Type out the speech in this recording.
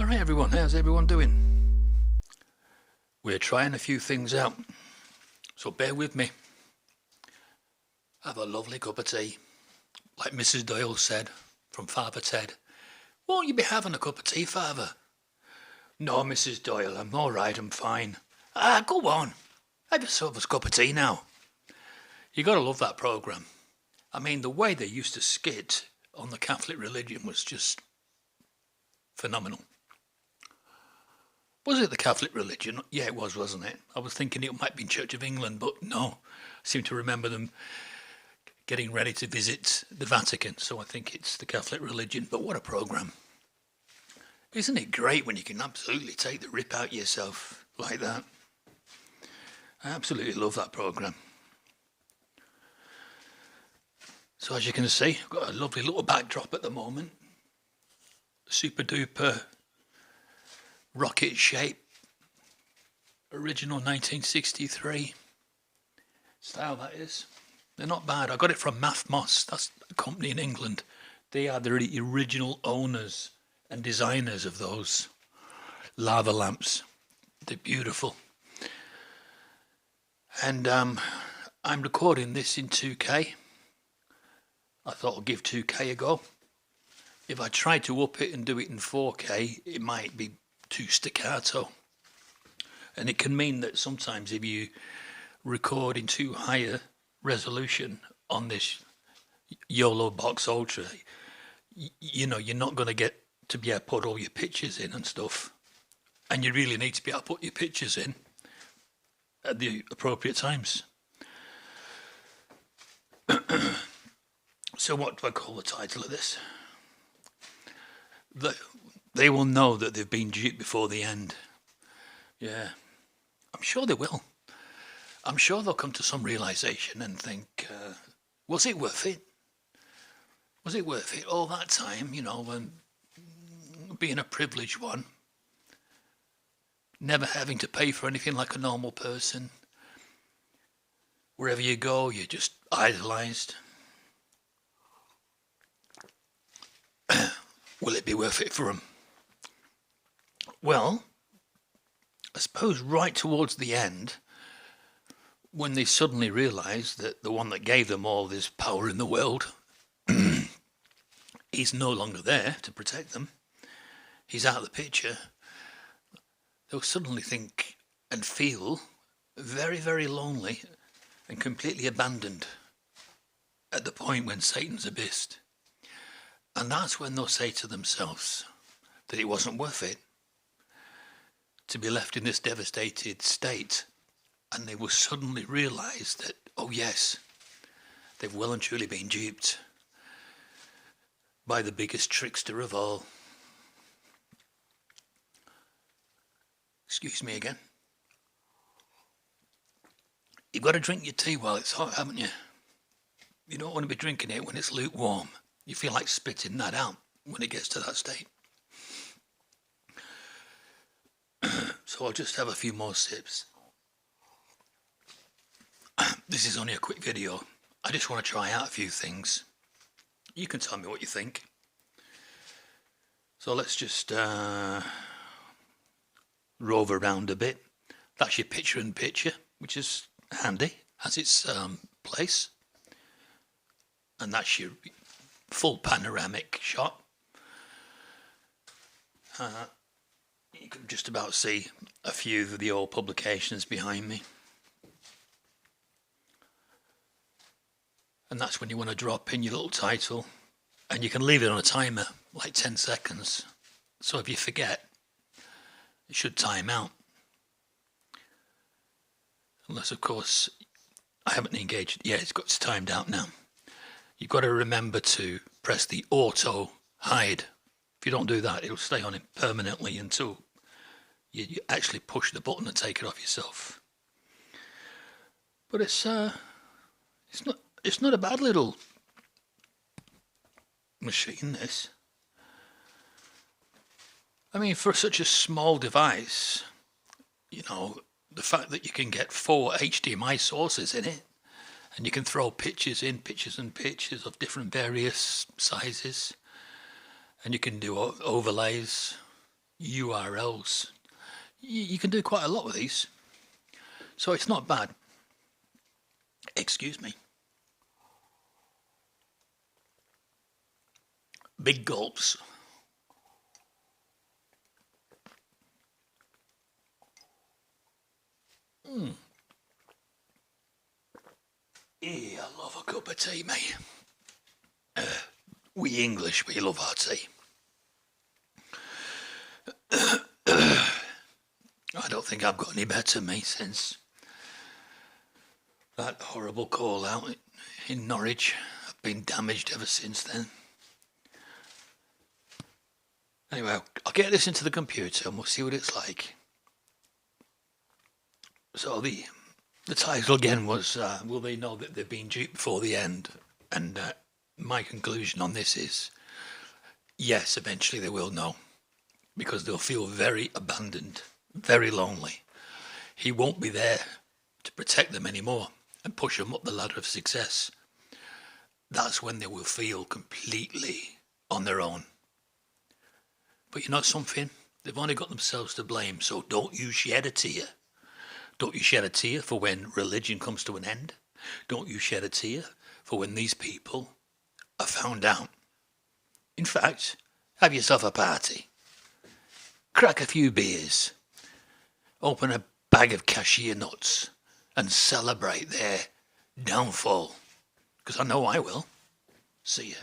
Alright everyone, how's everyone doing? We're trying a few things out, so bear with me. Have a lovely cup of tea. Like Mrs. Doyle said, from Father Ted. Won't you be having a cup of tea, Father? No, Mrs. Doyle, I'm alright, I'm fine. Go on. Have yourself a cup of tea now. You gotta love that programme. I mean, the way they used to skit on the Catholic religion was just phenomenal. Was it the Catholic religion? Yeah, it was, wasn't it? I was thinking it might be Church of England, but no. I seem to remember them getting ready to visit the Vatican, so I think it's the Catholic religion. But what a programme. Isn't it great when you can absolutely take the rip out yourself like that? I absolutely love that programme. So as you can see, I've got a lovely little backdrop at the moment. Super duper rocket shape. Original 1963 style, that is. They're not bad. I got it from Mathmos. That's a company in England. They are the original owners and designers of those lava lamps. They're beautiful. And I'm recording this in 2K. I thought I'll give 2K a go. If I try to up it and do it in 4K, it might be too staccato. And it can mean that sometimes if you record in too high a resolution on this YOLO Box Ultra, you know, you're not going to get to be able to put all your pictures in and stuff. And you really need to be able to put your pictures in at the appropriate times. So what do I call the title of this? They will know that they've been duped before the end. Yeah, I'm sure they will. I'm sure they'll come to some realization and think, was it worth it? Was it worth it all that time, you know, when being a privileged one, never having to pay for anything like a normal person? Wherever you go, you're just idolized. Will it be worth it for them? Well, I suppose right towards the end, when they suddenly realised that the one that gave them all this power in the world, he's no longer there to protect them, he's out of the picture, they'll suddenly think and feel very, very lonely and completely abandoned at the point when Satan's abyssed. And that's when they'll say to themselves that it wasn't worth it to be left in this devastated state. And they will suddenly realise that, oh yes, they've well and truly been duped by the biggest trickster of all. Excuse me again. You've got to drink your tea while it's hot, haven't you? You don't want to be drinking it when it's lukewarm. You feel like spitting that out when it gets to that state. So I'll just have a few more sips. This is only a quick video. I just want to try out a few things. You can tell me what you think. So let's just rove around a bit. That's your picture-in-picture, which is handy, has its place. And that's your full panoramic shot. You can just about see a few of the old publications behind me. And that's when you want to drop in your little title, and you can leave it on a timer, like 10 seconds. So if you forget, it should time out. Unless, of course, I haven't engaged. Yeah, it's timed out now. You've got to remember to press the auto hide. If you don't do that, it'll stay on it permanently until you actually push the button and take it off yourself. But it's not a bad little machine, this. I mean, for such a small device, you know, the fact that you can get 4 HDMI sources in it, and you can throw pictures in, pictures and pictures of different various sizes, and you can do overlays. URLs. You can do quite a lot with these, so it's not bad. Excuse me. Big gulps. Yeah, I love a cup of tea, mate. We English, we love our tea. I don't think I've got any better, mate, since that horrible call out in Norwich. I've been damaged ever since then. Anyway, I'll get this into the computer and we'll see what it's like. So the title again was, will they know that they've been duped before the end? And my conclusion on this is, yes, eventually they will know. Because they'll feel very abandoned, very lonely. He won't be there to protect them anymore and push them up the ladder of success. That's when they will feel completely on their own. But you know something? They've only got themselves to blame, so don't you shed a tear. Don't you shed a tear for when religion comes to an end. Don't you shed a tear for when these people are found out. In fact, have yourself a party. Crack a few beers. Open a bag of cashew nuts and celebrate their downfall. Because I know I will. See ya.